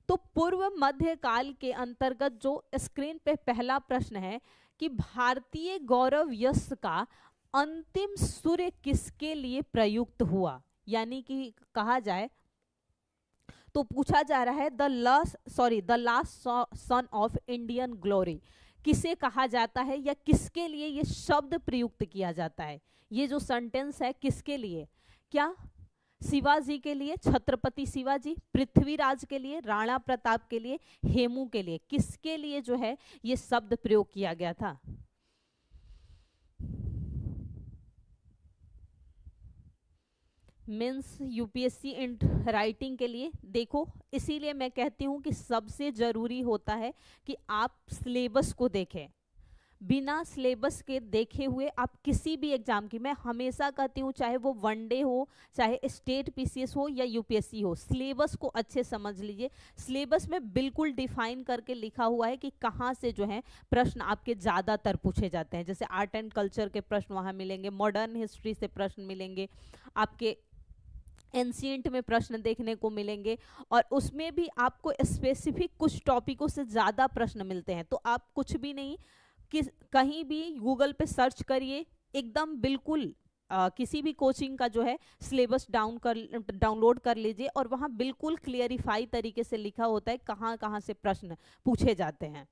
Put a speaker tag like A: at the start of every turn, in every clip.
A: तो पूर्व मध्य काल के अंतर्गत जो स्क्रीन पे पहला प्रश्न है कि भारतीय गौरव यश का अंतिम सूर्य किसके लिए प्रयुक्त हुआ, यानी कि कहा जाए तो पूछा जा रहा है the last sun of Indian glory किसे कहा जाता है या किसके लिए ये शब्द प्रयुक्त किया जाता है। ये जो सेंटेंस है किसके लिए, क्या शिवाजी के लिए, छत्रपति शिवाजी, पृथ्वीराज के लिए, राणा प्रताप के लिए, हेमू के लिए, किसके लिए जो है ये शब्द प्रयोग किया गया था। मीन्स यूपीएससी इन राइटिंग के लिए देखो, इसीलिए मैं कहती हूँ कि सबसे जरूरी होता है कि आप सिलेबस को देखें। बिना सिलेबस के देखे हुए आप किसी भी एग्जाम की, मैं हमेशा कहती हूँ चाहे वो वनडे हो, चाहे स्टेट पीसीएस हो या यूपीएससी हो, सिलेबस को अच्छे समझ लीजिए। सिलेबस में बिल्कुल डिफाइन करके लिखा हुआ है कि कहाँ से जो है प्रश्न आपके ज़्यादातर पूछे जाते हैं। जैसे आर्ट एंड कल्चर के प्रश्न वहाँ मिलेंगे, मॉडर्न हिस्ट्री से प्रश्न मिलेंगे, आपके एंशिएंट में प्रश्न देखने को मिलेंगे, और उसमें भी आपको स्पेसिफिक कुछ टॉपिकों से ज़्यादा प्रश्न मिलते हैं। तो आप कुछ भी नहीं, कहीं भी गूगल पे सर्च करिए, एकदम बिल्कुल किसी भी कोचिंग का जो है सिलेबस डाउनलोड कर लीजिए, और वहाँ बिल्कुल क्लियरिफाई तरीके से लिखा होता है कहाँ कहाँ से प्रश्न पूछे जाते हैं।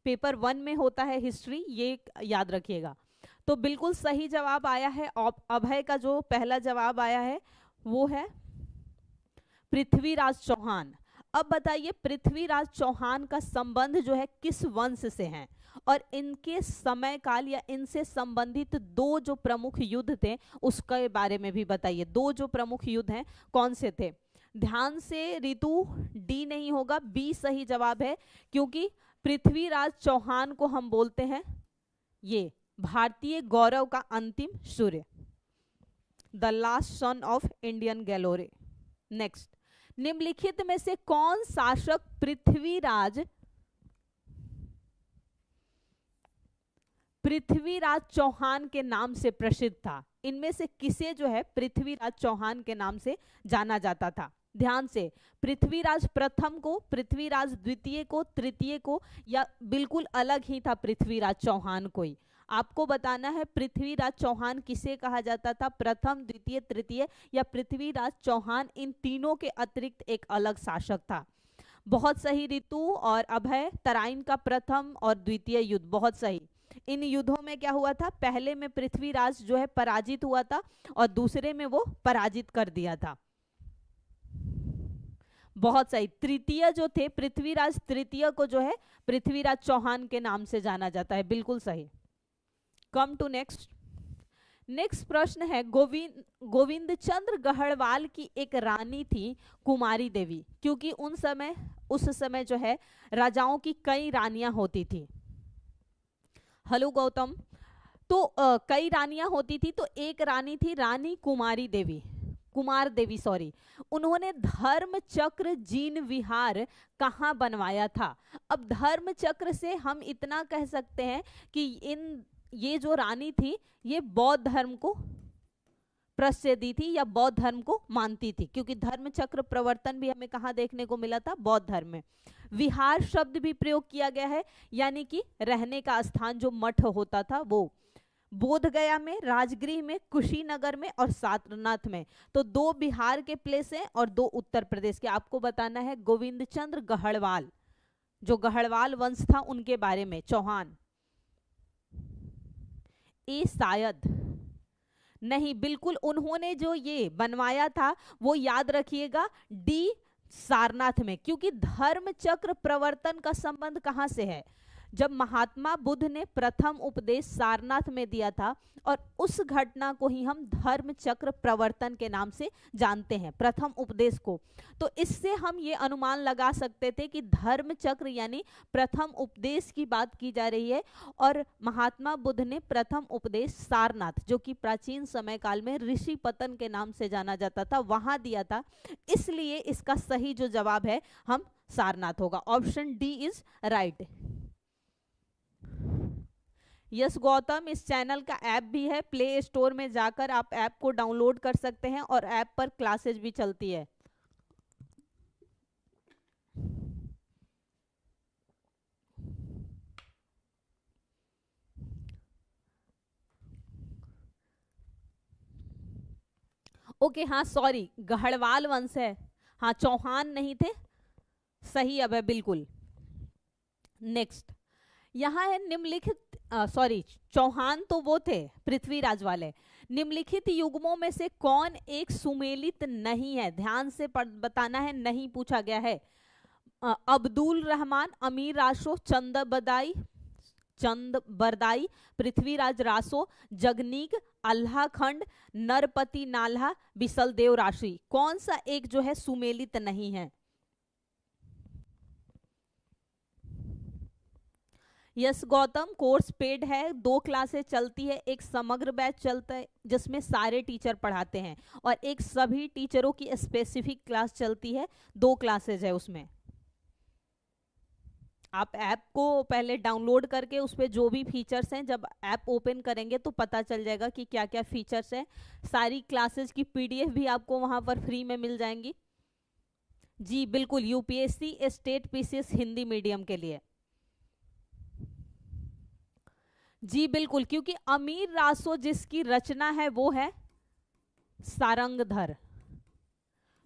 A: पेपर 1 में होता है हिस्ट्री, ये याद रखिएगा। तो बिल्कुल सही जवाब आया है, अभय का जो पहला जवाब आया है वो है पृथ्वीराज चौहान। अब बताइए पृथ्वीराज चौहान का संबंध जो है किस वंश से है, और इनके समय काल या इनसे संबंधित दो जो प्रमुख युद्ध थे उसके बारे में भी बताइए। दो जो प्रमुख युद्ध हैं कौन से थे। ध्यान से रितु, डी नहीं होगा, बी सही जवाब है, क्योंकि पृथ्वीराज चौहान को हम बोलते हैं ये भारतीय गौरव का अंतिम सूर्य, the last sun of Indian glory. Next, निम्नलिखित में से कौन शासक पृथ्वीराज चौहान के नाम से प्रसिद्ध था। इनमें से किसे जो है पृथ्वीराज चौहान के नाम से जाना जाता था। ध्यान से, पृथ्वीराज प्रथम को, पृथ्वीराज द्वितीय को, तृतीय को, या बिल्कुल अलग ही था पृथ्वीराज चौहान कोई। आपको बताना है पृथ्वीराज चौहान किसे कहा जाता था, प्रथम, द्वितीय, तृतीय, या पृथ्वीराज चौहान इन तीनों के अतिरिक्त एक अलग शासक था। बहुत सही रितु और अभय, तराइन का प्रथम और द्वितीय युद्ध, बहुत सही। इन युद्धों में क्या हुआ था, पहले में पृथ्वीराज जो है पराजित हुआ था और दूसरे में वो पराजित कर दिया था। बहुत सही। तृतीय जो थे पृथ्वीराज तृतीय को जो है पृथ्वीराज चौहान के नाम से जाना जाता है, बिल्कुल सही। कम टू नेक्स्ट प्रश्न है, गोविंद चंद्र गढ़वाल की एक रानी थी कुमारी देवी, क्योंकि उस समय जो है राजाओं की कई रानियां होती थी। हेलो गौतम, तो कई रानियां होती थी, तो एक रानी थी रानी कुमार देवी सॉरी, उन्होंने धर्म चक्र जीन विहार कहाँ बनवाया था। अब धर्म चक्र से हम इतना कह सकते हैं कि ये जो रानी थी ये बौद्ध धर्म को प्रसिद्धि थी या बौद्ध धर्म को मानती थी, क्योंकि धर्म चक्र प्रवर्तन भी हमें कहाँ देखने को मिला था, बौद्ध धर्म में। विहार शब्द भी प्रयोग किया गया है, यानी कि रहने का स्थान जो मठ होता था वो बोध गया में, राजगृह में, कुशीनगर में और सारनाथ में। तो 2 बिहार के प्लेस हैं और 2 उत्तर प्रदेश के। आपको बताना है गोविंद चंद्र गढ़वाल, जो गढ़वाल वंश था उनके बारे में। चौहान, ए शायद नहीं, बिल्कुल उन्होंने जो ये बनवाया था वो याद रखिएगा, डी सारनाथ में, क्योंकि धर्म चक्र प्रवर्तन का संबंध कहाँ से है, जब महात्मा बुद्ध ने प्रथम उपदेश सारनाथ में दिया था, और उस घटना को ही हम धर्म चक्र प्रवर्तन के नाम से जानते हैं, प्रथम उपदेश को। तो इससे हम ये अनुमान लगा सकते थे कि धर्म चक्र यानी प्रथम उपदेश की बात की जा रही है, और महात्मा बुद्ध ने प्रथम उपदेश सारनाथ, जो कि प्राचीन समय काल में ऋषि पतन के नाम से जाना जाता था, वहां दिया था। इसलिए इसका सही जो जवाब है हम सारनाथ होगा। Option D is right. Yes Gautam, इस चैनल का ऐप भी है, प्ले स्टोर में जाकर आप ऐप को डाउनलोड कर सकते हैं और ऐप पर क्लासेज भी चलती है। ओके हाँ सॉरी, गढ़वाल वंश है, हाँ चौहान नहीं थे, सही अब है बिल्कुल। नेक्स्ट यहाँ है निम्नलिखित सॉरी चौहान तो वो थे पृथ्वीराज वाले। निम्नलिखित युग्मों में से कौन एक सुमेलित नहीं है, ध्यान से बताना है, नहीं पूछा गया है। अब्दुल रहमान, अमीर रासो, चंद बरदाई, पृथ्वीराज रासो, जगनीक, अल्लाह खंड, नरपति नाल्हा, बिसलदेव राशि, कौन सा एक जो है सुमेलित नहीं है? यस गौतम, कोर्स पेड है, 2 क्लासेस चलती है, एक समग्र बैच चलता है जिसमें सारे टीचर पढ़ाते हैं और एक सभी टीचरों की स्पेसिफिक क्लास चलती है, 2 क्लासेज है उसमें। आप ऐप को पहले डाउनलोड करके उस पर जो भी फीचर्स हैं, जब ऐप ओपन करेंगे तो पता चल जाएगा कि क्या क्या फीचर्स हैं। सारी क्लासेस की पीडीएफ भी आपको वहां पर फ्री में मिल जाएंगी। जी बिल्कुल, UPSC state PCS Hindi medium के लिए। जी बिल्कुल, क्योंकि अमीर रासो जिसकी रचना है वो है सारंगधर,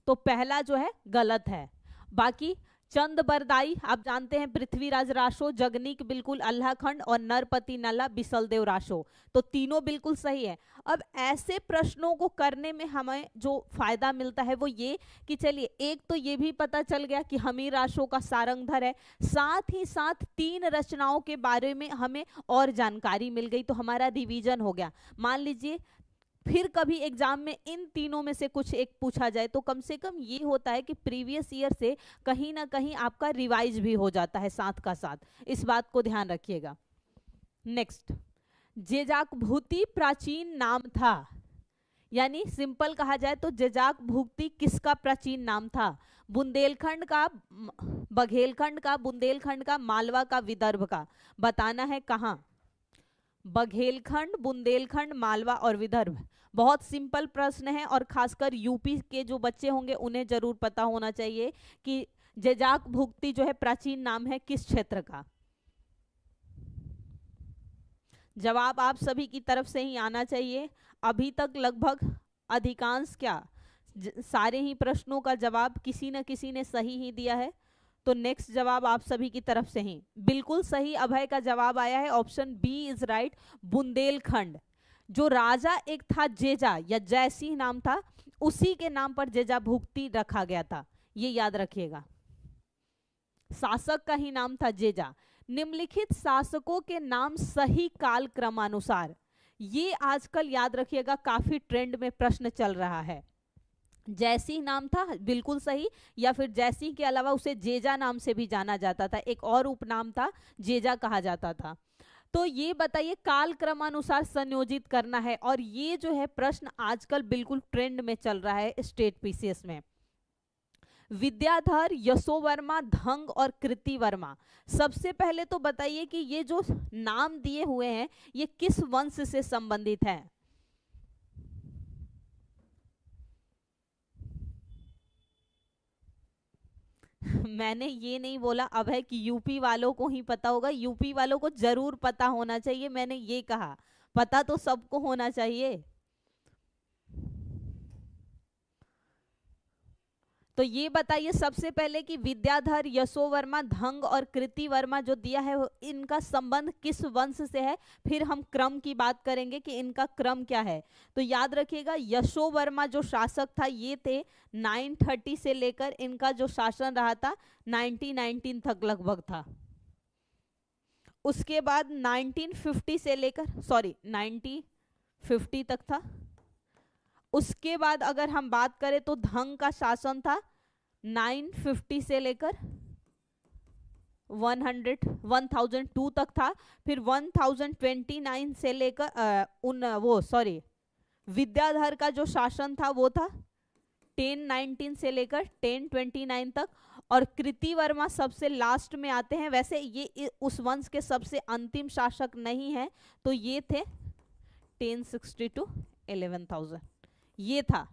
A: तो पहला जो है गलत है। बाकी चंद बरदाई आप जानते हैं, पृथ्वीराज रासो, जगनीक बिल्कुल, अल्लाह खंड और नरपति नला बिसलदेव रासो, तो तीनों बिल्कुल सही है। अब ऐसे प्रश्नों को करने में हमें जो फायदा मिलता है वो ये कि चलिए एक तो ये भी पता चल गया कि अमीर रासो का सारंगधर है, साथ ही साथ 3 रचनाओं के बारे में हमें और जानकारी मिल गई, तो हमारा रिवीजन हो गया। मान लीजिए फिर कभी एग्जाम में इन तीनों में से कुछ एक पूछा जाए तो कम से कम ये होता है कि प्रीवियस ईयर से कहीं ना कहीं आपका रिवाइज भी हो जाता है साथ का साथ, इस बात को ध्यान रखिएगा। नेक्स्ट, जेजाक भूति प्राचीन नाम था, यानी सिंपल कहा जाए तो जेजाक भूति किसका प्राचीन नाम था? बुंदेलखंड का, बघेलखंड का, बुंदेलखंड का, मालवा का, विदर्भ का, बताना है कहाँ? बघेलखंड, बुंदेलखंड, मालवा और विदर्भ। बहुत सिंपल प्रश्न है और खासकर यूपी के जो बच्चे होंगे उन्हें जरूर पता होना चाहिए कि जेजाक भुक्ति जो है प्राचीन नाम है किस क्षेत्र का। जवाब आप सभी की तरफ से ही आना चाहिए। अभी तक लगभग अधिकांश सारे ही प्रश्नों का जवाब किसी न किसी ने सही ही दिया है, तो नेक्स्ट जवाब आप सभी की तरफ से ही बिल्कुल सही अभय का जवाब आया है, option B is right, Bundelkhand. जो राजा एक था जेजा या जयसिंह नाम था, उसी के नाम पर जेजा भुक्ति रखा गया था, ये याद रखिएगा, शासक का ही नाम था जेजा। निम्नलिखित शासकों के नाम सही काल क्रमानुसार, ये आजकल याद रखिएगा काफी ट्रेंड में प्रश्न चल रहा है। जयसिंह नाम था बिल्कुल सही, या फिर जयसिंह के अलावा उसे जेजा नाम से भी जाना जाता था, एक और उपनाम था, जेजा कहा जाता था। तो ये बताइए काल क्रमानुसार संयोजित करना है, और ये जो है प्रश्न आजकल बिल्कुल ट्रेंड में चल रहा है स्टेट पीसीएस में। विद्याधर, यशोवर्मा, धंग और कृति वर्मा, सबसे पहले तो बताइए कि ये जो नाम दिए हुए हैं ये किस वंश से संबंधित है? मैंने ये नहीं बोला अभय कि यूपी वालों को ही पता होगा, यूपी वालों को जरूर पता होना चाहिए, मैंने ये कहा, पता तो सबको होना चाहिए। तो ये बताइए सबसे पहले कि विद्याधर, यशोवर्मा, धंग और कृति वर्मा जो दिया है इनका संबंध किस वंश से है, फिर हम क्रम की बात करेंगे कि इनका क्रम क्या है। तो याद रखिएगा यशोवर्मा जो शासक था ये थे 930 से लेकर इनका जो शासन रहा था 1919 तक लगभग था। उसके बाद 1950 से लेकर 1950 तक था। उसके बाद अगर हम बात करें तो धंग का शासन था 950 से लेकर 1002 तक था। फिर 1029 से लेकर विद्याधर का जो शासन था वो था 1019 से लेकर 1029 तक। और कृति वर्मा सबसे लास्ट में आते हैं, वैसे ये उस वंश के सबसे अंतिम शासक नहीं है, तो ये थे 1060 to 11,000, ये था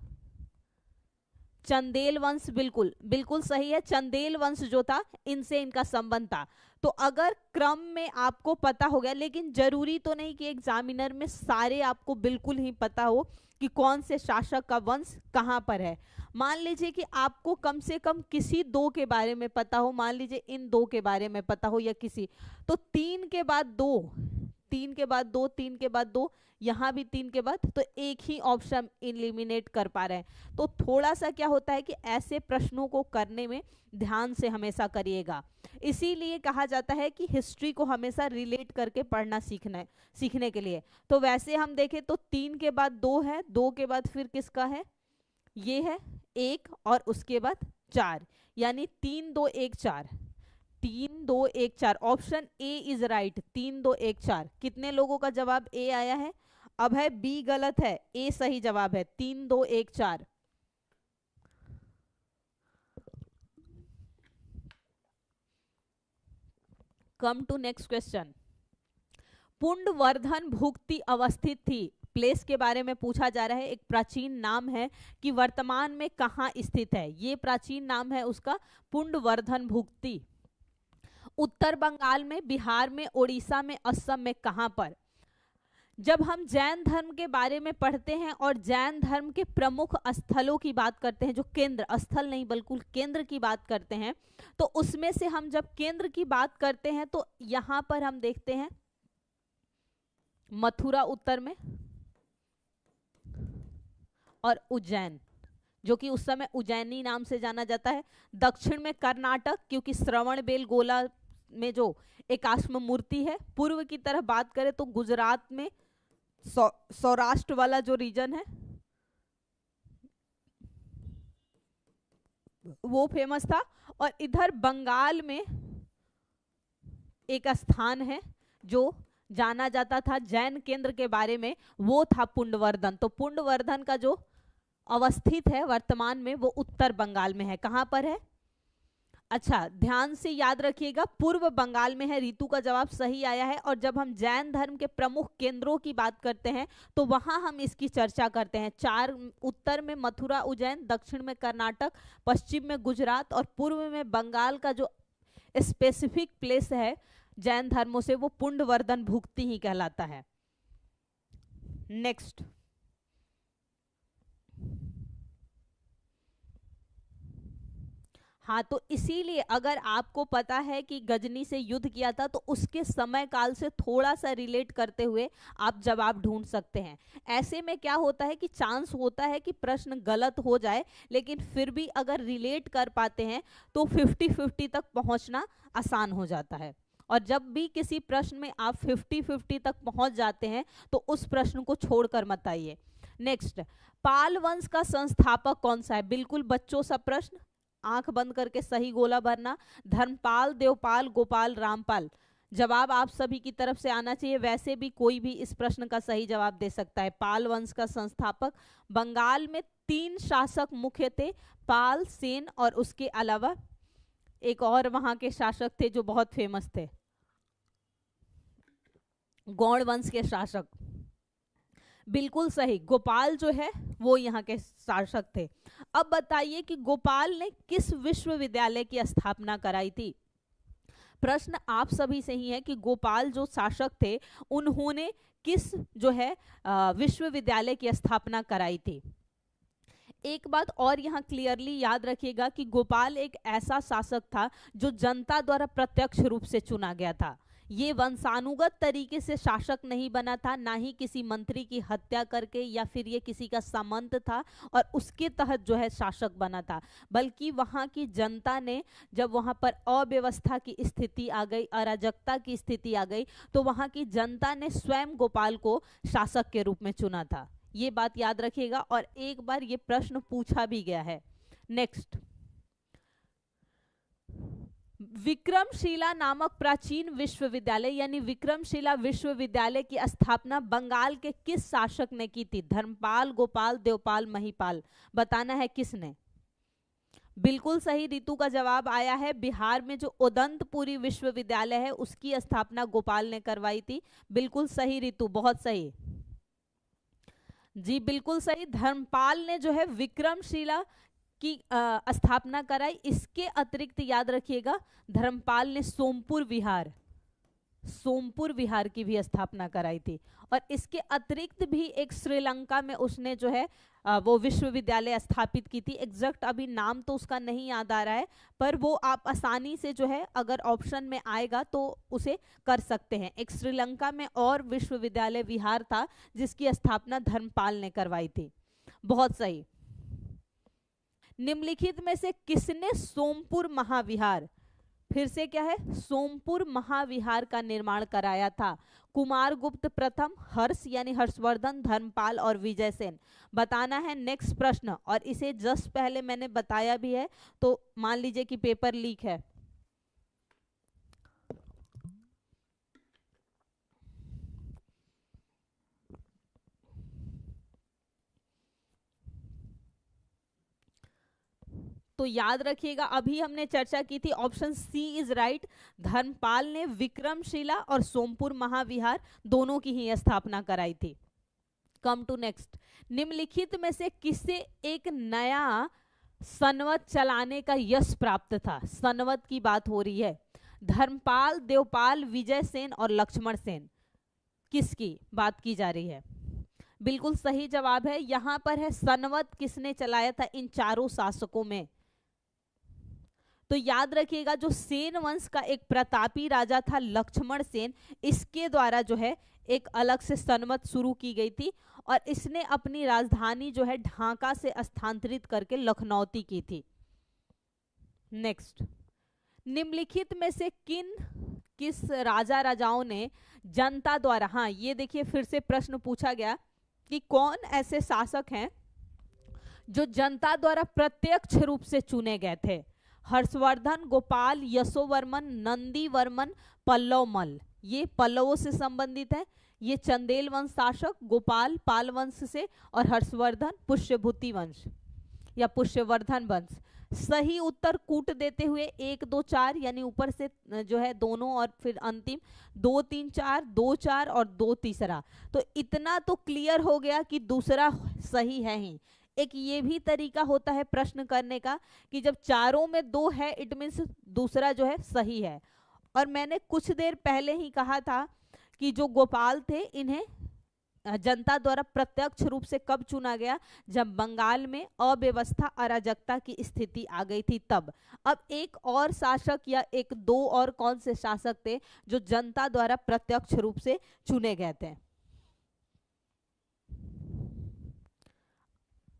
A: चंदेल वंश। बिल्कुल बिल्कुल सही है, चंदेल वंश जो था इनसे इनका संबंध था। तो अगर क्रम में आपको पता हो गया, लेकिन जरूरी तो नहीं कि एग्जामिनर में सारे आपको बिल्कुल ही पता हो, कि कौन से शासक का वंश कहाँ पर है। मान लीजिए कि आपको कम से कम किसी दो के बारे में पता हो, मान लीजिए इन दो के बारे में पता हो या किसी, तो 3 के बाद 2, 3 के बाद 2, 3 के बाद 2, यहाँ भी 3 के बाद, तो एक ही ऑप्शन एलिमिनेट कर पा रहे हैं। तो थोड़ा सा क्या होता है कि ऐसे प्रश्नों को करने में ध्यान से हमेशा करिएगा। इसीलिए कहा जाता है कि हिस्ट्री को हमेशा रिलेट करके पढ़ना सीखने के लिए। तो वैसे हम देखें तो 3 के बाद 2 है, 2 के बाद फिर किसका है, ये है 1 और उसके बाद 4, यानी 3 2 1 4, 3 2 1 4, ऑप्शन ए इज राइट, 3 2 1 4। कितने लोगों का जवाब ए आया है? अब है बी गलत है, ए सही जवाब है, 3 2 1 4। Come to next question. Pundravardhan Bhukti अवस्थित थी, प्लेस के बारे में पूछा जा रहा है। एक प्राचीन नाम है कि वर्तमान में कहाँ स्थित है, ये प्राचीन नाम है उसका पुंडवर्धन भुक्ति। उत्तर बंगाल में, बिहार में, उड़ीसा में, असम में, कहाँ पर? जब हम जैन धर्म के बारे में पढ़ते हैं और जैन धर्म के प्रमुख स्थलों की बात करते हैं, जो केंद्र, स्थल नहीं बिल्कुल केंद्र की बात करते हैं, तो उसमें से हम जब केंद्र की बात करते हैं तो यहां पर हम देखते हैं मथुरा उत्तर में और उज्जैन, जो कि उस समय उज्जैनी नाम से जाना जाता है। दक्षिण में कर्नाटक, क्योंकि श्रवणबेलगोला में जो एकाश्म मूर्ति है। पूर्व की तरफ बात करें तो गुजरात में सौराष्ट्र वाला जो रीजन है वो फेमस था। और इधर बंगाल में एक स्थान है जो जाना जाता था जैन केंद्र के बारे में, वो था पुंडवर्धन। तो पुंडवर्धन का जो अवस्थित है वर्तमान में वो उत्तर बंगाल में है। कहां पर है? अच्छा, ध्यान से याद रखिएगा, पूर्व बंगाल में है। रीतु का जवाब सही आया है। और जब हम जैन धर्म के प्रमुख केंद्रों की बात करते हैं तो वहां हम इसकी चर्चा करते हैं। 4, उत्तर में मथुरा उज्जैन, दक्षिण में कर्नाटक, पश्चिम में गुजरात और पूर्व में बंगाल का जो स्पेसिफिक प्लेस है जैन धर्मों से वो पुंडवर्धन भुक्ति ही कहलाता है। नेक्स्ट, हाँ, तो इसीलिए अगर आपको पता है कि गजनी से युद्ध किया था तो उसके समय काल से थोड़ा सा रिलेट करते हुए आप जवाब ढूंढ सकते हैं। ऐसे में क्या होता है कि चांस होता है कि प्रश्न गलत हो जाए, लेकिन फिर भी अगर रिलेट कर पाते हैं तो 50-50 तक पहुंचना आसान हो जाता है। और जब भी किसी प्रश्न में आप 50-50 तक पहुंच जाते हैं तो उस प्रश्न को छोड़कर मत आइए। नेक्स्ट, पाल वंश का संस्थापक कौन सा है? बिल्कुल बच्चों सा प्रश्न, आंख बंद करके सही गोला भरना। धर्मपाल, देवपाल, गोपाल, रामपाल, जवाब आप सभी की तरफ से आना चाहिए। वैसे भी कोई भी इस प्रश्न का सही जवाब दे सकता है। पाल वंश का संस्थापक, बंगाल में 3 शासक मुख्य थे, पाल, सेन और उसके अलावा एक और वहां के शासक थे जो बहुत फेमस थे, गौड़ वंश के शासक। बिल्कुल सही, गोपाल जो है वो यहाँ के शासक थे। अब बताइए कि गोपाल ने किस विश्वविद्यालय की स्थापना कराई थी? प्रश्न आप सभी से ही है कि गोपाल जो शासक थे उन्होंने किस जो है विश्वविद्यालय की स्थापना कराई थी? एक बात और यहाँ क्लियरली याद रखिएगा कि गोपाल एक ऐसा शासक था जो जनता द्वारा प्रत्यक्ष रूप से चुना गया था। ये वंशानुगत तरीके से शासक नहीं बना था, ना ही किसी मंत्री की हत्या करके या फिर ये किसी का सामंत था और उसके तहत जो है शासक बना था, बल्कि वहाँ की जनता ने जब वहाँ पर अव्यवस्था की स्थिति आ गई, अराजकता की स्थिति आ गई, तो वहाँ की जनता ने स्वयं गोपाल को शासक के रूप में चुना था। ये बात याद रखिएगा और एक बार ये प्रश्न पूछा भी गया है। नेक्स्ट, विक्रमशिला नामक प्राचीन विश्वविद्यालय यानी विक्रमशिला विश्वविद्यालय की स्थापना बंगाल के किस शासक ने की थी? धर्मपाल, गोपाल, देवपाल, महिपाल, बताना है किसने। बिल्कुल सही, रीतु का जवाब आया है। बिहार में जो उदंतपुरी विश्वविद्यालय है उसकी स्थापना गोपाल ने करवाई थी। बिल्कुल सही रीतु, बहुत सही जी, बिल्कुल सही। धर्मपाल ने जो है विक्रमशिला की स्थापना कराई। इसके अतिरिक्त याद रखिएगा धर्मपाल ने सोमपुर विहार, सोमपुर विहार की भी स्थापना कराई थी। और इसके अतिरिक्त भी एक श्रीलंका में उसने जो है वो विश्वविद्यालय स्थापित की थी। एग्जैक्ट अभी नाम तो उसका नहीं याद आ रहा है, पर वो आप आसानी से जो है अगर ऑप्शन में आएगा तो उसे कर सकते हैं। एक श्रीलंका में और विश्वविद्यालय विहार था जिसकी स्थापना धर्मपाल ने करवाई थी। बहुत सही। निम्नलिखित में से किसने सोमपुर महाविहार, फिर से क्या है, सोमपुर महाविहार का निर्माण कराया था? कुमारगुप्त प्रथम, हर्ष यानी हर्षवर्धन, धर्मपाल और विजयसेन। बताना है नेक्स्ट प्रश्न। और इसे जस्ट पहले मैंने बताया भी है, तो मान लीजिए कि पेपर लीक है। तो याद रखिएगा, अभी हमने चर्चा की थी, option C is right. Dharmapal ने विक्रमशिला और सोमपुर महाविहार दोनों की ही स्थापना कराई थी। Come to next. निम्नलिखित में से किसे एक नया संवत चलाने का यश प्राप्त था? संवत की बात हो रही है। धर्मपाल, देवपाल, विजयसेन और लक्ष्मण सेन, किसकी बात की जा रही है? बिल्कुल सही जवाब है, यहां पर है संवत किसने चलाया था इन चारों शासकों में? तो याद रखिएगा, जो सेन वंश का एक प्रतापी राजा था लक्ष्मण सेन, इसके द्वारा जो है एक अलग से संवत शुरू की गई थी और इसने अपनी राजधानी जो है ढाका से स्थानांतरित करके लखनौती की थी। नेक्स्ट। निम्नलिखित में से किस राजा राजाओं ने जनता द्वारा, हाँ ये देखिए फिर से प्रश्न पूछा गया कि कौन ऐसे शासक हैं जो जनता द्वारा प्रत्यक्ष रूप से चुने गए थे? हर्षवर्धन, गोपाल, यशोवर्मन, नंदीवर्मन, पल्लवमल। ये पल्लवों से संबंधित है। ये चंदेल वंश शासक, गोपाल पाल वंश से और हर्षवर्धन पुष्यभूति वंश या पुष्यवर्धन वंश। सही उत्तर कूट देते हुए 1 2 4 यानी ऊपर से जो है दोनों और फिर अंतिम 2 3 4, 2 4 और 2 तीसरा। तो इतना तो क्लियर हो गया कि दूसरा सही है ही। एक ये भी तरीका होता है प्रश्न करने का कि जब चारों में 2 है इट मीन्स दूसरा जो है सही है। और मैंने कुछ देर पहले ही कहा था कि जो गोपाल थे इन्हें जनता द्वारा प्रत्यक्ष रूप से कब चुना गया? जब बंगाल में अव्यवस्था अराजकता की स्थिति आ गई थी तब। अब एक और शासक या एक दो और कौन से शासक थे जो जनता द्वारा प्रत्यक्ष रूप से चुने गए थे?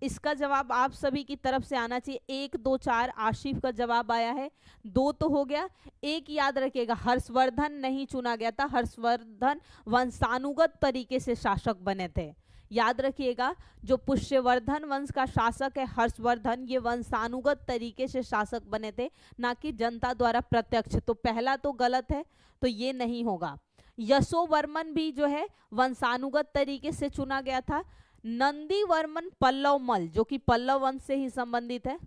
A: इसका जवाब आप सभी की तरफ से आना चाहिए। 1 2 4 आशिफ का जवाब आया है, 2 तो हो गया। एक याद रखिएगा, हर्षवर्धन नहीं चुना गया था, हर्षवर्धन वंशानुगत तरीके से शासक बने थे। याद रखिएगा, जो पुष्यवर्धन वंश का शासक है हर्षवर्धन, ये वंशानुगत तरीके से शासक बने थे, ना कि जनता द्वारा प्रत्यक्ष। तो पहला तो गलत है, तो ये नहीं होगा। यशोवर्मन भी जो है वंशानुगत तरीके से चुना गया था। नंदीवर्मन पल्लवमल जो कि पल्लव वंश से ही संबंधित है,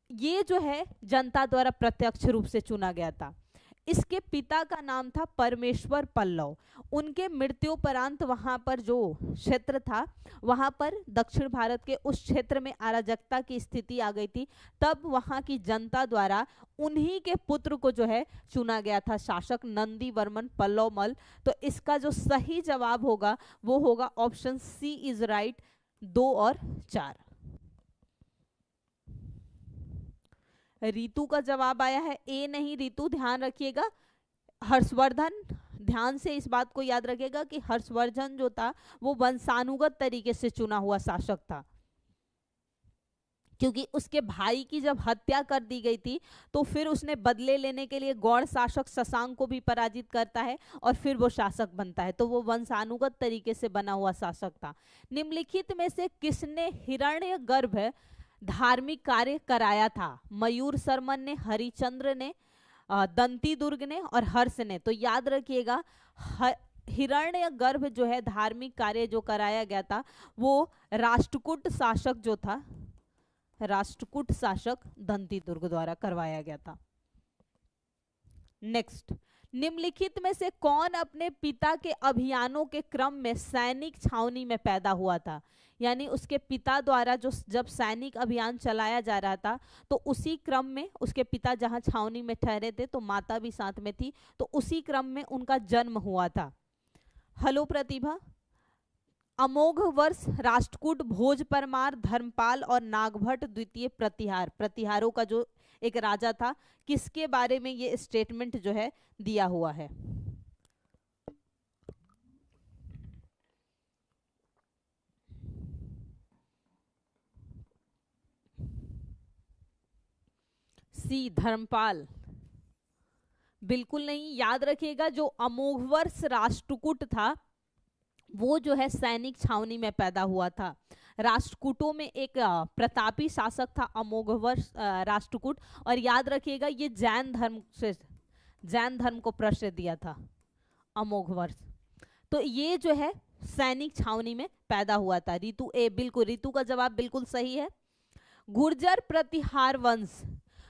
A: ये जो है जनता द्वारा प्रत्यक्ष रूप से चुना गया था। इसके पिता का नाम था परमेश्वर पल्लव। उनके मृत्युपरांत वहां पर जो क्षेत्र था, वहां पर दक्षिण भारत के उस क्षेत्र में अराजकता की स्थिति आ गई थी। तब वहां की जनता द्वारा उन्हीं के पुत्र को जो है चुना गया था शासक, नंदीवर्मन पल्लवमल। तो इसका जो सही जवाब होगा वो होगा ऑप्शन सी इज राइट, 2 और 4। रीतु का जवाब आया है ए नहीं। रीतु ध्यान रखिएगा, हर्षवर्धन, ध्यान से इस बात को याद रखिएगा कि हर्षवर्धन जो था वो वंशानुगत तरीके से चुना हुआ शासक था, क्योंकि उसके भाई की जब हत्या कर दी गई थी तो फिर उसने बदले लेने के लिए गौड़ शासक शशांक को भी पराजित करता है और फिर वो शासक बनता है। तो वो वंशानुगत तरीके से बना हुआ शासक था। निम्नलिखित में से किसने हिरण्यगर्भ धार्मिक कार्य कराया था? मयूर शर्मन ने, हरिचंद्र ने, दंती दुर्ग ने और हर्ष ने। तो याद रखिएगा, हिरण्यगर्भ जो है धार्मिक कार्य जो कराया गया था वो राष्ट्रकूट शासक जो था, राष्ट्रकूट शासक दंती दुर्ग द्वारा करवाया गया था। नेक्स्ट, निम्नलिखित में से कौन अपने पिता के अभियानों के क्रम में सैनिक छावनी में पैदा हुआ था? यानी उसके पिता द्वारा जो जब सैनिक अभियान चलाया जा रहा था तो उसी क्रम में उसके पिता जहां छावनी में ठहरे थे तो माता भी साथ में थी, तो उसी क्रम में उनका जन्म हुआ था। हेलो प्रतिभा। अमोघ वर्ष, राष्ट्रकूट, भोज परमार, धर्मपाल और नागभट्ट द्वितीय प्रतिहार, प्रतिहारों का जो एक राजा था, किसके बारे में ये स्टेटमेंट जो है दिया हुआ है? सी, धर्मपाल। बिल्कुल नहीं, याद रखिएगा जो अमोघवर्ष राष्ट्रकूट था वो जो है सैनिक छावनी में पैदा हुआ था। राष्ट्रकूटों में एक प्रतापी शासक था अमोघवर्ष राष्ट्रकूट, और याद रखिएगा ये जैन धर्म को प्रश्रय दिया था अमोघवर्ष। तो ये जो है सैनिक छावनी में पैदा हुआ था। ऋतु ए, बिल्कुल ऋतु का जवाब बिल्कुल सही है। गुर्जर प्रतिहार वंश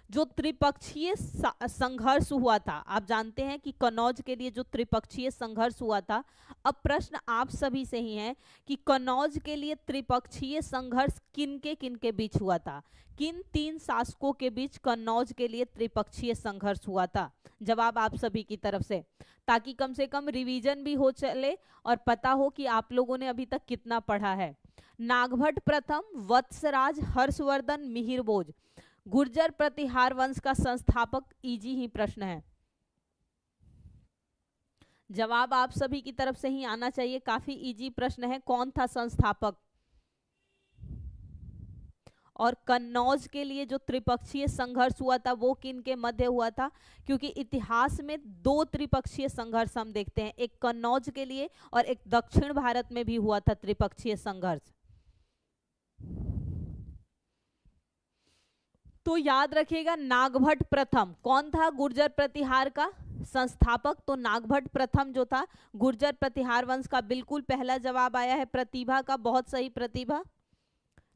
A: जो त्रिपक्षीय संघर्ष हुआ था, आप जानते हैं कि कन्नौज के लिए जो त्रिपक्षीय संघर्ष हुआ था। अब प्रश्न आप सभी से ही है कि कन्नौज के लिए त्रिपक्षीय संघर्ष किनके बीच हुआ था? किन 3 शासकों के बीच कन्नौज के लिए त्रिपक्षीय संघर्ष हुआ था? जवाब आप सभी की तरफ से, ताकि कम से कम रिवीजन भी हो चले और पता हो कि आप लोगों ने अभी तक कितना पढ़ा है। नागभट्ट प्रथम, वत्सराज, हर्षवर्धन, मिहिरभोज। गुर्जर प्रतिहार वंश का संस्थापक, इजी ही प्रश्न है। जवाब आप सभी की तरफ से ही आना चाहिए, काफी इजी प्रश्न है। कौन था संस्थापक? और कन्नौज के लिए जो त्रिपक्षीय संघर्ष हुआ था वो किन के मध्य हुआ था? क्योंकि इतिहास में 2 त्रिपक्षीय संघर्ष हम देखते हैं, एक कन्नौज के लिए और एक दक्षिण भारत में भी हुआ था त्रिपक्षीय संघर्ष। तो याद रखिएगा नागभट्ट प्रथम कौन था गुर्जर प्रतिहार का संस्थापक? तो नागभट्ट प्रथम जो था गुर्जर प्रतिहार वंश का। बिल्कुल पहला जवाब आया है प्रतिभा का, बहुत सही प्रतिभा।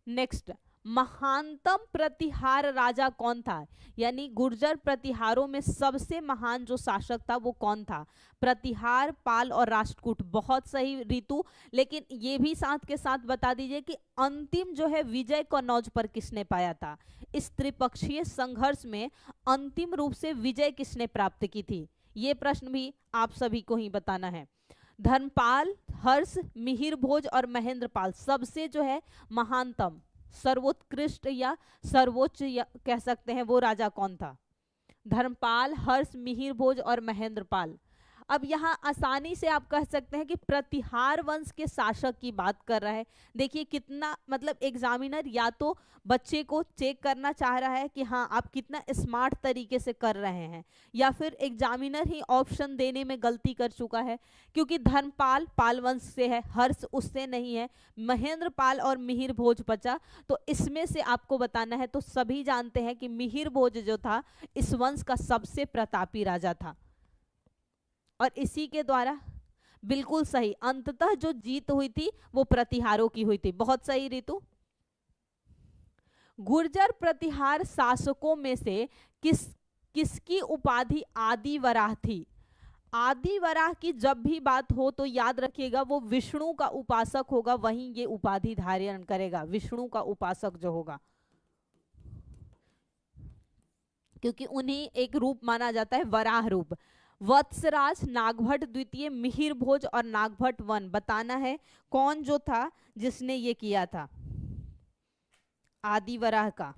A: नेक्स्ट, महानतम प्रतिहार राजा कौन था? यानी गुर्जर प्रतिहारों में सबसे महान जो शासक था वो कौन था? प्रतिहार, पाल और राष्ट्रकूट, बहुत सही ऋतु। लेकिन ये भी साथ के साथ बता दीजिए कि अंतिम जो है विजय कन्नौज पर किसने पाया था? इस त्रिपक्षीय संघर्ष में अंतिम रूप से विजय किसने प्राप्त की थी? ये प्रश्न भी आप सभी को ही बताना है। धर्मपाल, हर्ष, मिहिरभोज और महेंद्रपाल, सबसे जो है महानतम, सर्वोत्कृष्ट या सर्वोच्च या कह सकते हैं, वो राजा कौन था? धर्मपाल, हर्ष, मिहिरभोज और महेंद्रपाल। अब यहाँ आसानी से आप कह सकते हैं कि प्रतिहार वंश के शासक की बात कर रहा है। देखिए कितना, मतलब एग्जामिनर या तो बच्चे को चेक करना चाह रहा है कि हाँ आप कितना स्मार्ट तरीके से कर रहे हैं, या फिर एग्जामिनर ही ऑप्शन देने में गलती कर चुका है। क्योंकि धर्मपाल पाल वंश से है, हर्ष उससे नहीं है, महेंद्रपाल और मिहिरभोज बचा। तो इसमें से आपको बताना है। तो सभी जानते हैं कि मिहिरभोज जो था इस वंश का सबसे प्रतापी राजा था, और इसी के द्वारा बिल्कुल सही अंततः जो जीत हुई थी वो प्रतिहारों की हुई थी। बहुत सही ऋतु। गुर्जर प्रतिहार शासकों में से किसकी उपाधि आदि वराह थी? आदि वराह की जब भी बात हो तो याद रखिएगा वो विष्णु का उपासक होगा, वहीं ये उपाधि धारण करेगा, विष्णु का उपासक जो होगा, क्योंकि उन्हीं एक रूप माना जाता है वराह रूप। वत्सराज, नागभट्ट द्वितीय, मिहिरभोज और नागभट्ट वन, बताना है कौन जो था जिसने ये किया था आदिवराह का।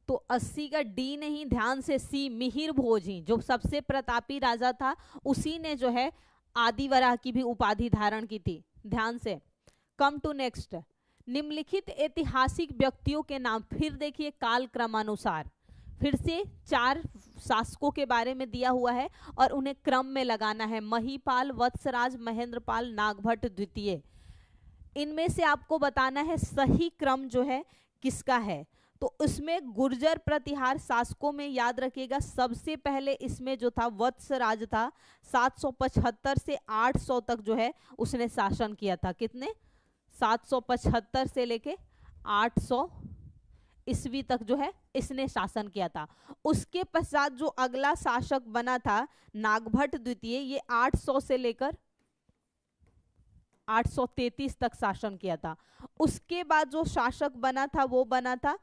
A: तो 80 का डी नहीं, ध्यान से सी, मिहिरभोज ही, जो सबसे प्रतापी राजा था उसी ने जो है आदिवराह की भी उपाधि धारण की थी। ध्यान से। कम टू नेक्स्ट, निम्नलिखित ऐतिहासिक व्यक्तियों के नाम। फिर देखिए काल क्रमानुसार फिर से 4 शासकों के बारे में दिया हुआ है और उन्हें क्रम में लगाना है। महिपाल, वत्सराज, महेंद्रपाल, नागभट्ट द्वितीय। इनमें से आपको बताना है सही क्रम जो है किसका है। तो उसमें गुर्जर प्रतिहार शासकों में याद रखिएगा सबसे पहले इसमें जो था वत्स राज था, 775 से 800 तक जो है उसने शासन किया था। कितने? 775 से लेके 800 ईस्वी तक जो है इसने शासन किया था। उसके पश्चात जो अगला शासक बना था नागभट्ट द्वितीय, ये 800 से लेकर 833 तक शासन किया था। उसके बाद जो शासक बना था वो बना था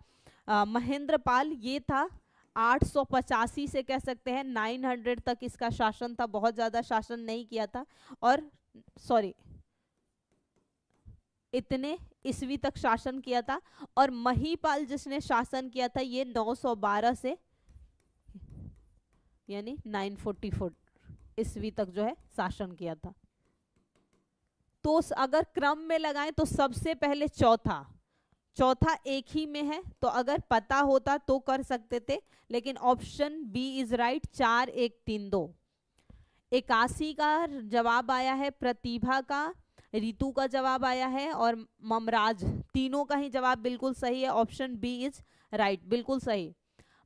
A: महेंद्रपाल, ये था 885 से कह सकते हैं 900 तक इसका शासन था, बहुत ज्यादा शासन नहीं किया था। और सॉरी इतने ईस्वी तक शासन किया था। और महीपाल जिसने शासन किया था ये 912 से यानी 944 ईस्वी तक जो है शासन किया था। तो अगर क्रम में लगाएं तो सबसे पहले चौथा एक ही में है, तो अगर पता होता तो कर सकते थे, लेकिन ऑप्शन बी इज राइट, 4 1 3 2। 81 का जवाब आया है, प्रतिभा का, ऋतु का जवाब आया है और ममराज, तीनों का ही जवाब बिल्कुल सही है। ऑप्शन बी इज राइट, बिल्कुल सही।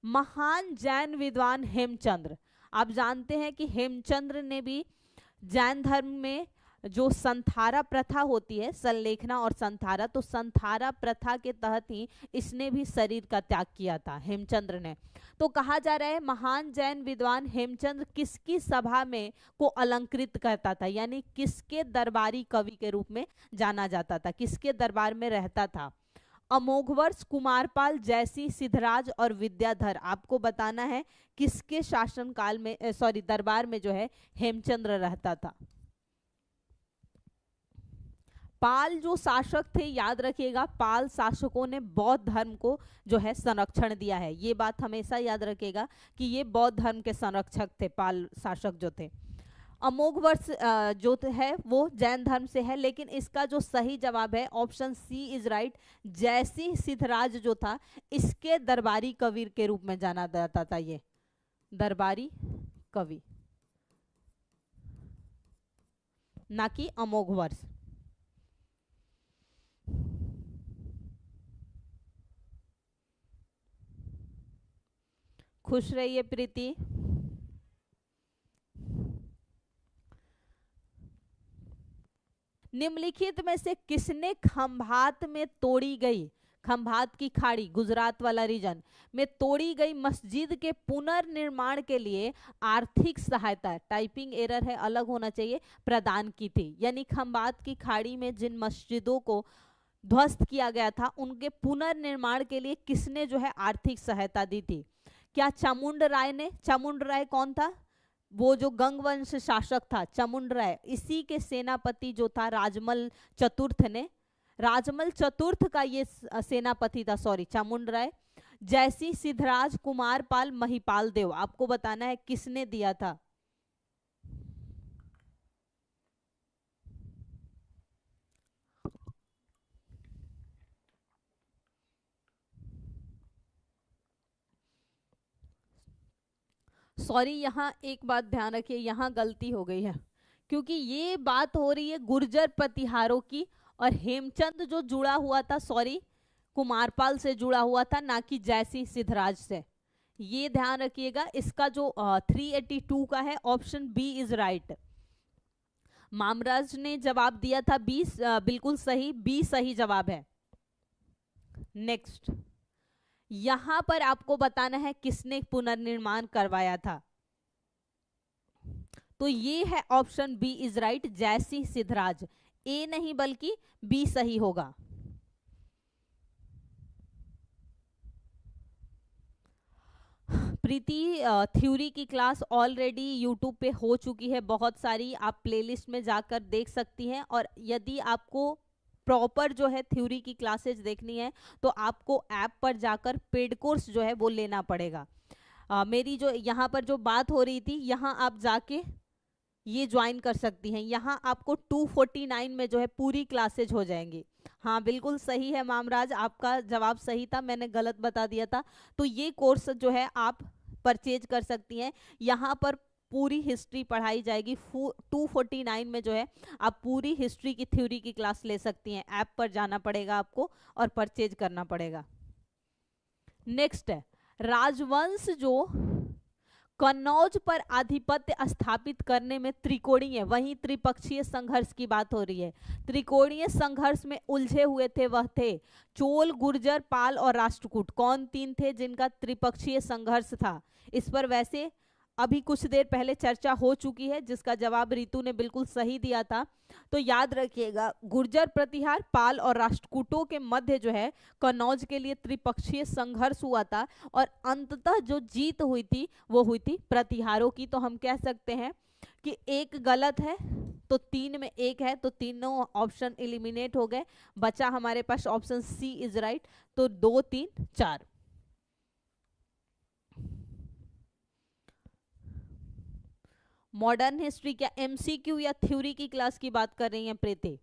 A: महान जैन विद्वान हेमचंद्र, आप जानते हैं कि हेमचंद्र ने भी जैन धर्म में जो संथारा प्रथा होती है, संलेखना और संथारा, तो संथारा प्रथा के तहत ही इसने भी शरीर का त्याग किया था हेमचंद्र ने। तो कहा जा रहा है महान जैन विद्वान हेमचंद्र किसकी सभा में को अलंकृत करता था, यानी किसके दरबारी कवि के रूप में जाना जाता था, किसके दरबार में रहता था। अमोघवर्ष, कुमारपाल, जयसिंह, सिद्धराज और विद्याधर, आपको बताना है किसके शासनकाल में दरबार में जो है हेमचंद्र रहता था। पाल जो शासक थे, याद रखिएगा पाल शासकों ने बौद्ध धर्म को जो है संरक्षण दिया है, ये बात हमेशा याद रखिएगा कि ये बौद्ध धर्म के संरक्षक थे पाल शासक जो थे। अमोघवर्ष जो है वो जैन धर्म से है, लेकिन इसका जो सही जवाब है option C is right, Jaisingh Siddhraj जो था इसके दरबारी कवि के रूप में जाना जाता था, ये दरबारी कवि, ना कि अमोघवर्ष। खुश रहिए प्रीति। निम्नलिखित में से किसने खंभात में तोड़ी गई, खंभात की खाड़ी गुजरात वाला रीजन में तोड़ी गई मस्जिद के पुनर्निर्माण के लिए आर्थिक सहायता, टाइपिंग एरर है अलग होना चाहिए, प्रदान की थी। यानी खंभात की खाड़ी में जिन मस्जिदों को ध्वस्त किया गया था उनके पुनर्निर्माण के लिए किसने जो है आर्थिक सहायता दी थी? क्या चामुंड राय ने? चामुंड राय कौन था? वो जो गंगवंश शासक था चामुंड राय, इसी के सेनापति जो था राजमल चतुर्थ ने, राजमल चतुर्थ का ये सेनापति था, सॉरी चामुंड राय। जयसिंह, सिद्धराज, कुमारपाल, महिपाल देव, आपको बताना है किसने दिया था। सॉरी, यहाँ एक बात ध्यान रखिए, यहाँ गलती हो गई है, क्योंकि ये बात हो रही है गुर्जर प्रतिहारों की और हेमचंद जो जुड़ा हुआ था, सॉरी कुमारपाल से जुड़ा हुआ था, ना कि जयसिंह सिद्धराज से, ये ध्यान रखिएगा। इसका जो 382 का है option B is right. Mamraj ने जवाब दिया था 20, बिल्कुल सही, बी सही जवाब है। नेक्स्ट, यहां पर आपको बताना है किसने पुनर्निर्माण करवाया था, तो ये है option B is right, Jaisingh Siddharaj. A नहीं बल्कि बी सही होगा। प्रीति, थ्योरी की क्लास ऑलरेडी यूट्यूब पे हो चुकी है बहुत सारी, आप प्लेलिस्ट में जाकर देख सकती हैं, और यदि आपको प्रॉपर जो है थ्योरी की क्लासेज देखनी है तो आपको ऐप पर जाकर पेड कोर्स जो है वो लेना पड़ेगा। मेरी जो यहाँ पर जो बात हो रही थी, यहाँ आप जाके ये ज्वाइन कर सकती हैं, यहाँ आपको 249 में जो है पूरी क्लासेज हो जाएंगी। हाँ बिल्कुल सही है मामराज, आपका जवाब सही था, मैंने गलत बता दिया था। तो ये कोर्स जो है आप परचेज कर सकती हैं, यहाँ पर पूरी हिस्ट्री पढ़ाई जाएगी। 249 में जो है आप पूरी हिस्ट्री की थ्योरी की क्लास ले सकती हैं। ऐप पर जाना पड़ेगा आपको और परचेज करना पड़ेगा। नेक्स्ट है, राजवंश जो कन्नौज पर आधिपत्य स्थापित करने में त्रिकोणीय, वहीं त्रिपक्षीय संघर्ष की बात हो रही है, त्रिकोणीय संघर्ष में उलझे हुए थे वह थे चोल, गुर्जर, पाल और राष्ट्रकूट। कौन तीन थे जिनका त्रिपक्षीय संघर्ष था? इस पर वैसे अभी कुछ देर पहले चर्चा हो चुकी है, जिसका जवाब रितु ने बिल्कुल सही दिया था। तो याद रखिएगा, गुर्जर प्रतिहार, पाल और राष्ट्रकूटों के मध्य जो है कन्नौज के लिए त्रिपक्षीय संघर्ष हुआ था और अंततः जो जीत हुई थी वो हुई थी प्रतिहारों की। तो हम कह सकते हैं कि एक गलत है तो 3 में 1 है, तो तीनों ऑप्शन एलिमिनेट हो गए। बचा हमारे पास ऑप्शन सी इज राइट। तो 2, 3, 4। मॉडर्न हिस्ट्री क्या एमसीक्यू या थ्योरी की क्लास की बात कर रही हैं प्रीति?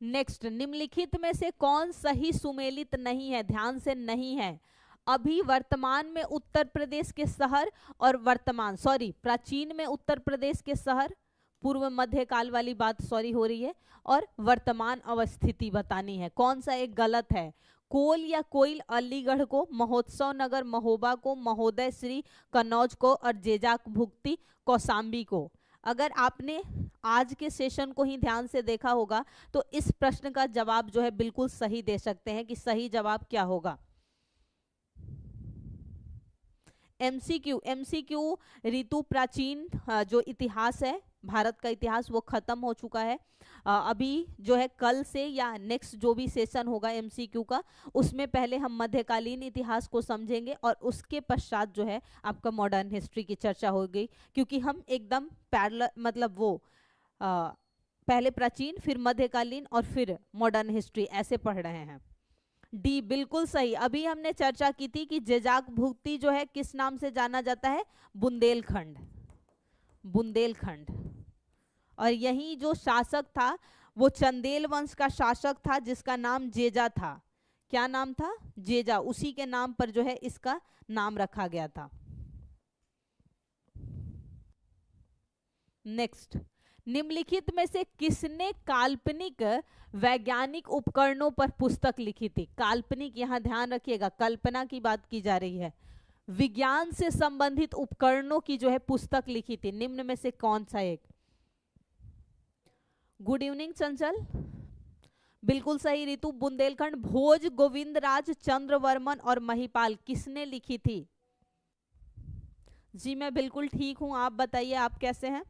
A: नेक्स्ट, निम्नलिखित में से कौन सही सुमेलित नहीं है? ध्यान से नहीं है। अभी वर्तमान में उत्तर प्रदेश के शहर और प्राचीन में उत्तर प्रदेश के शहर, पूर्व मध्यकाल वाली बात हो रही है, और वर्तमान अवस्थिति बतानी है। कौन सा एक गलत है? कोल या कोइल अलीगढ़ को, महोत्सव नगर महोबा को, महोदय श्री कन्नौज को और जेजाक भुक्ति कौसाम्बी को। अगर आपने आज के सेशन को ही ध्यान से देखा होगा तो इस प्रश्न का जवाब जो है बिल्कुल सही दे सकते हैं कि सही जवाब क्या होगा। एमसीक्यू ऋतु प्राचीन जो इतिहास है, भारत का इतिहास, वो खत्म हो चुका है। अभी जो है कल से या नेक्स्ट जो भी सेशन होगा एमसीक्यू का, उसमें पहले हम मध्यकालीन इतिहास को समझेंगे और उसके पश्चात जो है आपका मॉडर्न हिस्ट्री की चर्चा होगी, क्योंकि हम एकदम पैरेलल, मतलब वो पहले प्राचीन, फिर मध्यकालीन और फिर मॉडर्न हिस्ट्री ऐसे पढ़ रहे हैं। डी बिल्कुल सही। अभी हमने चर्चा की थी कि जेजाक भुक्ति जो है किस नाम से जाना जाता है? बुंदेलखंड। बुंदेलखंड। और यही जो शासक था वो चंदेल वंश का शासक था जिसका नाम जेजा था। क्या नाम था? जेजा। उसी के नाम पर जो है इसका नाम रखा गया था। नेक्स्ट, निम्नलिखित में से किसने काल्पनिक वैज्ञानिक उपकरणों पर पुस्तक लिखी थी? काल्पनिक, यहां ध्यान रखिएगा, कल्पना की बात की जा रही है। विज्ञान से संबंधित उपकरणों की जो है पुस्तक लिखी थी, निम्न में से कौन सा एक? गुड इवनिंग चंचल, बिल्कुल सही ऋतु। बुंदेलखंड। भोज, गोविंदराज, चंद्रवर्मन और महिपाल, किसने लिखी थी? जी मैं बिल्कुल ठीक हूं, आप बताइए आप कैसे हैं?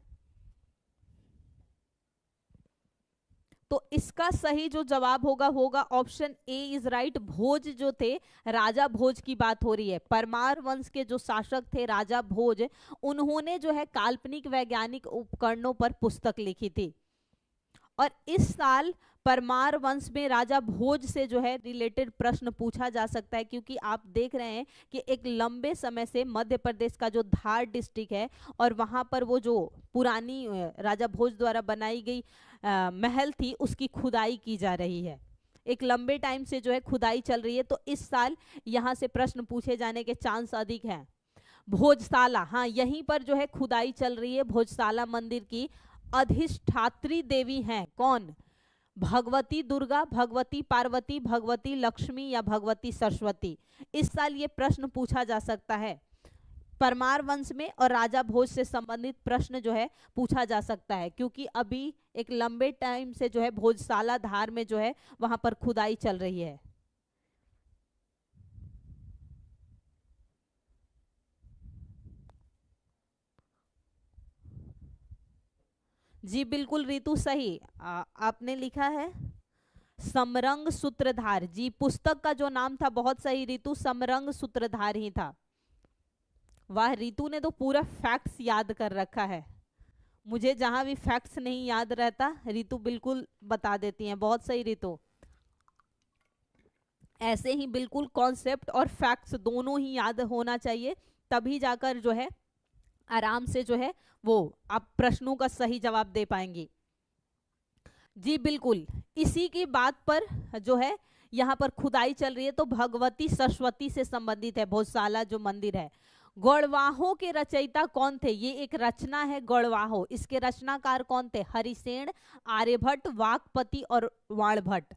A: तो इसका सही जो जवाब होगा ऑप्शन ए इज राइट। भोज जो थे, राजा भोज की बात हो रही है। परमार वंश के जो शासक थे राजा भोज, उन्होंने जो है काल्पनिक वैज्ञानिक उपकरणों पर पुस्तक लिखी थी। और इस साल परमार वंश में राजा भोज से जो है रिलेटेड प्रश्न पूछा जा सकता है, क्योंकि आप देख रहे हैं कि एक लंबे समय से मध्य प्रदेश का जो धार डिस्ट्रिक्ट है और वहां पर वो जो पुरानी राजा भोज द्वारा बनाई गई महल थी उसकी खुदाई की जा रही है। एक लंबे टाइम से जो है खुदाई चल रही है, तो इस साल यहाँ से प्रश्न पूछे जाने के चांस अधिक हैं। भोजशाला, हाँ यहीं पर जो है खुदाई चल रही है। भोजशाला मंदिर की अधिष्ठात्री देवी हैं कौन? भगवती दुर्गा, भगवती पार्वती, भगवती लक्ष्मी या भगवती सरस्वती? इस साल ये प्रश्न पूछा जा सकता है। परमार वंश में और राजा भोज से संबंधित प्रश्न जो है पूछा जा सकता है, क्योंकि अभी एक लंबे टाइम से जो है भोजशाला धार में जो है वहां पर खुदाई चल रही है। जी बिल्कुल ऋतु सही। आपने लिखा है समरंग सूत्रधार। जी पुस्तक का जो नाम था बहुत सही ऋतु, समरंग सूत्रधार ही था। वाह ऋतु ने तो पूरा फैक्ट्स याद कर रखा है। मुझे जहां भी फैक्ट्स नहीं याद रहता ऋतु बिल्कुल बता देती हैं। बहुत सही ऋतु। ऐसे ही बिल्कुल कॉन्सेप्ट और फैक्ट्स दोनों ही याद होना चाहिए, तभी जाकर जो है आराम से जो है वो आप प्रश्नों का सही जवाब दे पाएंगी। जी बिल्कुल, इसी की बात पर जो है यहाँ पर खुदाई चल रही है, तो भगवती सरस्वती से संबंधित है भोजशाला जो मंदिर है। गौड़वाहों के रचयिता कौन थे? ये एक रचना है गौड़वाहों, इसके रचनाकार कौन थे? हरिसेन, आर्यभट्ट, वाकपति और वाणभट्ट।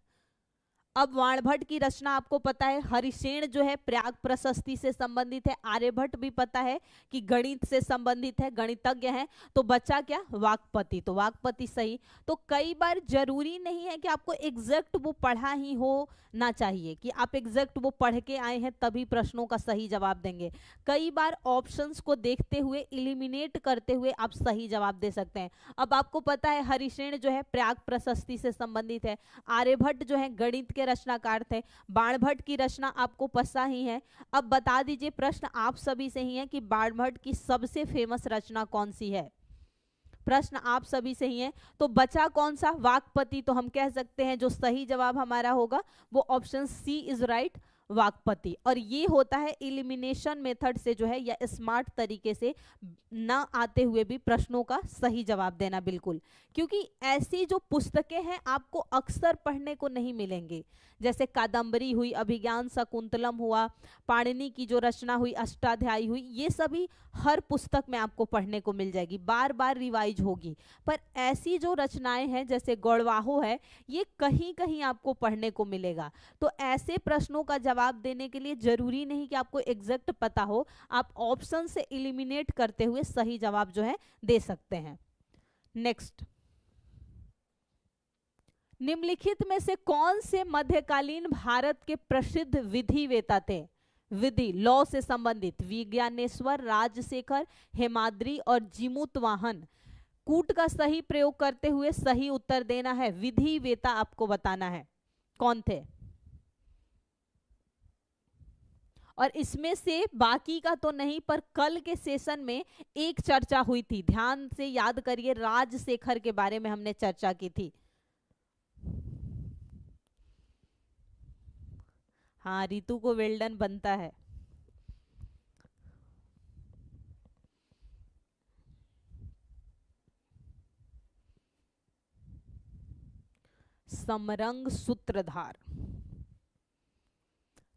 A: अब बाणभट्ट की रचना आपको पता है, हरिसेन जो है प्रयाग प्रशस्ति से संबंधित है, आर्यभट्ट भी पता है कि गणित से संबंधित है, गणितज्ञ हैं। तो बचा क्या, वाक्पति, तो वाक्पति सही। तो कई बार जरूरी नहीं है कि आपको एग्जैक्ट वो पढ़ा ही हो ना चाहिए कि आप एग्जैक्ट वो पढ़ के आए हैं तभी प्रश्नों का सही जवाब देंगे। कई बार ऑप्शंस को देखते हुए, इलिमिनेट करते हुए आप सही जवाब दे सकते हैं। अब आपको पता है हरिसेन जो है प्रयाग प्रशस्ति से संबंधित है, आर्यभट्ट जो है गणित के रचनाकार थे, बाणभट्ट की रचना आपको पता ही है। अब बता दीजिए, प्रश्न आप सभी से ही है कि बाणभट्ट की सबसे फेमस रचना कौन सी है, प्रश्न आप सभी से ही है। तो बचा कौन सा, वाक्पति। तो हम कह सकते हैं जो सही जवाब हमारा होगा वो ऑप्शन सी इज राइट, वाक्पति। और ये होता है इलिमिनेशन मेथड से जो है या स्मार्ट तरीके से ना आते हुए भी प्रश्नों का सही जवाब देना, बिल्कुल। क्योंकि ऐसी जो पुस्तकें हैं आपको अक्सर पढ़ने को नहीं मिलेंगी, जैसे कादम्बरी हुई, अभिज्ञान शकुंतलम हुआ, पाणिनि की जो रचना हुई अष्टाध्यायी हुई, ये सभी हर पुस्तक में आपको पढ़ने को मिल जाएगी, बार बार रिवाइज होगी। पर ऐसी जो रचनाएं हैं जैसे गौड़वाहो है, ये कहीं कहीं आपको पढ़ने को मिलेगा। तो ऐसे प्रश्नों का जवाब देने के लिए जरूरी नहीं कि आपको एग्जैक्ट पता हो, आप ऑप्शन से इलिमिनेट करते हुए सही जवाब जो है दे सकते हैं। नेक्स्ट, निम्नलिखित में से कौन से मध्यकालीन भारत के प्रसिद्ध विधिवेता थे, विधि लॉ से संबंधित, विज्ञानेश्वर, राजशेखर, हेमाद्रि और जीमूतवाहन। कूट का सही प्रयोग करते हुए सही उत्तर देना है, विधिवेता आपको बताना है कौन थे। और इसमें से बाकी का तो नहीं, पर कल के सेशन में एक चर्चा हुई थी, ध्यान से याद करिए, राजशेखर के बारे में हमने चर्चा की थी। हाँ, रितु को वेल्डन बनता है। समरंग सूत्रधार।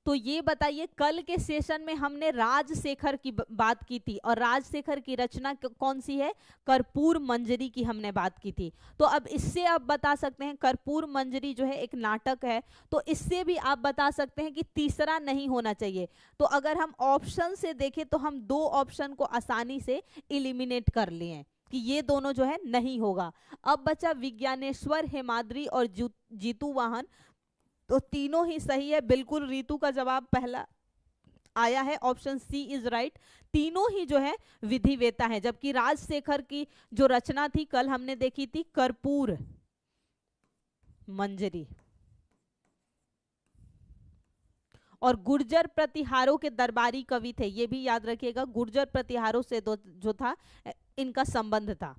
A: तो ये बताइए, कल के सेशन में हमने राजशेखर की बात की थी और राजशेखर की रचना कौन सी है, कर्पूर मंजरी की हमने बात की थी। तो अब इससे आप बता सकते हैं, कर्पूर मंजरी जो है एक नाटक है, तो इससे भी आप बता सकते हैं कि तीसरा नहीं होना चाहिए। तो अगर हम ऑप्शन से देखें तो हम दो ऑप्शन को आसानी से इलिमिनेट कर लिए कि ये दोनों जो है नहीं होगा। अब बचा विज्ञानेश्वर, हेमाद्रि और जीतूवाहन, तो तीनों ही सही है, बिल्कुल। रीतु का जवाब पहला आया है, ऑप्शन सी इज राइट। तीनों ही जो है विधिवेता है, जबकि राजशेखर की जो रचना थी कल हमने देखी थी कर्पूर मंजरी। और गुर्जर प्रतिहारों के दरबारी कवि थे, ये भी याद रखिएगा, गुर्जर प्रतिहारों से जो था इनका संबंध था।